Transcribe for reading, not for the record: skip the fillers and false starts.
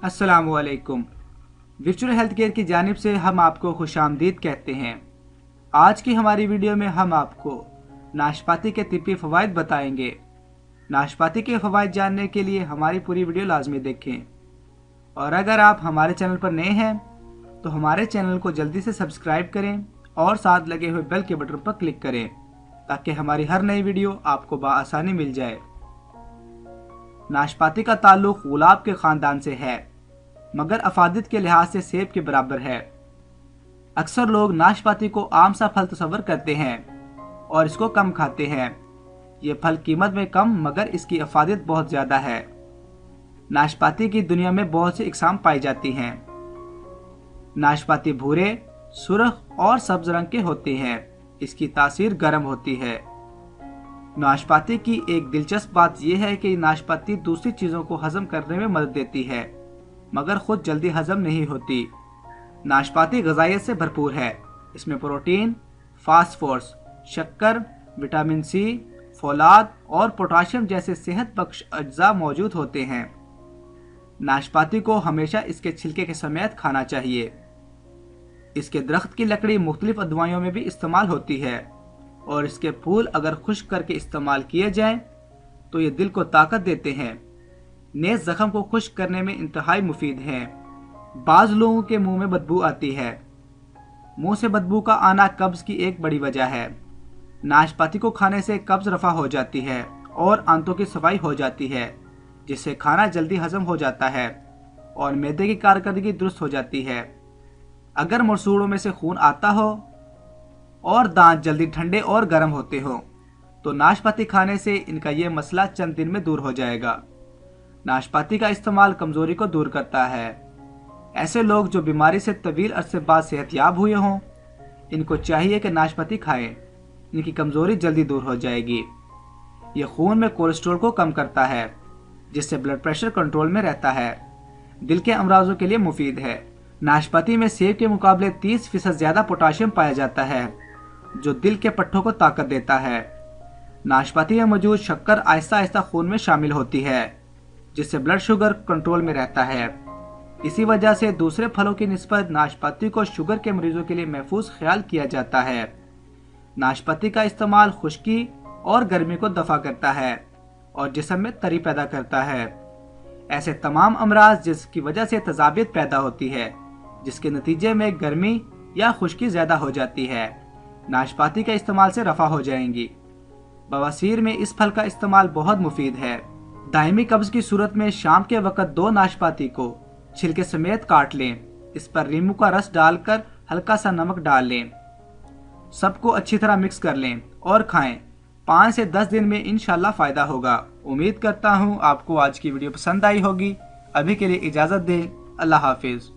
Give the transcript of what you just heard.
अस्सलामुअलैकुम। Virtual health care की जानिब से हम आपको खुशामदीद कहते हैं। आज की हमारी वीडियो में हम आपको नाशपाती के तिब्बी फ़वाइद बताएंगे। नाशपाती के फ़वाइद जानने के लिए हमारी पूरी वीडियो लाजमी देखें, और अगर आप हमारे चैनल पर नए हैं तो हमारे चैनल को जल्दी से सब्सक्राइब करें और साथ लगे हुए बेल के बटन पर क्लिक करें ताकि हमारी हर नई वीडियो आपको बआसानी मिल जाए। नाशपाती का ताल्लुक गुलाब के ख़ानदान से है, मगर अफादियत के लिहाज से सेब के बराबर है। अक्सर लोग नाशपाती को आम सा फल तस्वर करते हैं और इसको कम खाते हैं। ये फल कीमत में कम मगर इसकी अफादियत बहुत ज़्यादा है। नाशपाती की दुनिया में बहुत सी इकसाम पाई जाती हैं। नाशपाती भूरे, सुर्ख और सब्ज रंग के होते हैं। इसकी तासीर गर्म होती है। नाशपाती की एक दिलचस्प बात यह है कि नाशपाती दूसरी चीज़ों को हजम करने में मदद देती है, मगर खुद जल्दी हजम नहीं होती। नाशपाती ग़िज़ाइयत से भरपूर है। इसमें प्रोटीन, फास्फोरस, शक्कर, विटामिन सी, फोलाद और पोटाशियम जैसे सेहत बख्श अज्जा मौजूद होते हैं। नाशपाती को हमेशा इसके छिलके के समेत खाना चाहिए। इसके दरख्त की लकड़ी मुख्तलिफ अदवाइयों में भी इस्तेमाल होती है, और इसके फूल अगर खुश्क करके इस्तेमाल किए जाएं तो ये दिल को ताकत देते हैं। नेज़ ज़ख्म को खुश्क करने में इंतहाई मुफीद हैं। बाज़ लोगों के मुंह में बदबू आती है। मुंह से बदबू का आना कब्ज़ की एक बड़ी वजह है। नाशपाती को खाने से कब्ज़ रफ़ा हो जाती है और आंतों की सफाई हो जाती है, जिससे खाना जल्दी हजम हो जाता है और मैदे की कारकर्दगी दुरुस्त हो जाती है। अगर मसूड़ों में से खून आता हो और दांत जल्दी ठंडे और गर्म होते हो तो नाशपाती खाने से इनका ये मसला चंद दिन में दूर हो जाएगा। नाशपाती का इस्तेमाल कमज़ोरी को दूर करता है। ऐसे लोग जो बीमारी से तवील अरसे बाद सेहतयाब हुए हों, इनको चाहिए कि नाशपाती खाएं। इनकी कमज़ोरी जल्दी दूर हो जाएगी। ये खून में कोलेस्ट्रॉल को कम करता है, जिससे ब्लड प्रेशर कंट्रोल में रहता है। दिल के अमराजों के लिए मुफीद है। नाशपाती में सेब के मुकाबले 30% ज़्यादा पोटाशियम पाया जाता है, जो दिल के पट्टों को ताकत देता है। नाशपाती में मौजूद शक्कर आहिस्ता आहिस्ता खून में शामिल होती है, जिससे ब्लड शुगर कंट्रोल में रहता है। इसी वजह से दूसरे फलों की निस्बत नाशपाती को शुगर के मरीजों के लिए महफूज ख्याल किया जाता है। नाशपाती का इस्तेमाल खुश्की और गर्मी को दफा करता है और जिस्म में तरी पैदा करता है। ऐसे तमाम अमराज जिसकी वजह से तजाबियत पैदा होती है, जिसके नतीजे में गर्मी या खुश्की ज़्यादा हो जाती है, नाशपाती के इस्तेमाल से रफा हो जाएंगी। बवासीर में इस फल का इस्तेमाल बहुत मुफीद है। दायमी कब्ज की सूरत में शाम के वक़्त 2 नाशपाती को छिलके समेत काट लें। इस पर नींबू का रस डालकर हल्का सा नमक डाल लें। सबको अच्छी तरह मिक्स कर लें और खाएं। 5 से 10 दिन में इंशाल्लाह फ़ायदा होगा। उम्मीद करता हूँ आपको आज की वीडियो पसंद आई होगी। अभी के लिए इजाज़त दें। अल्लाह हाफिज़।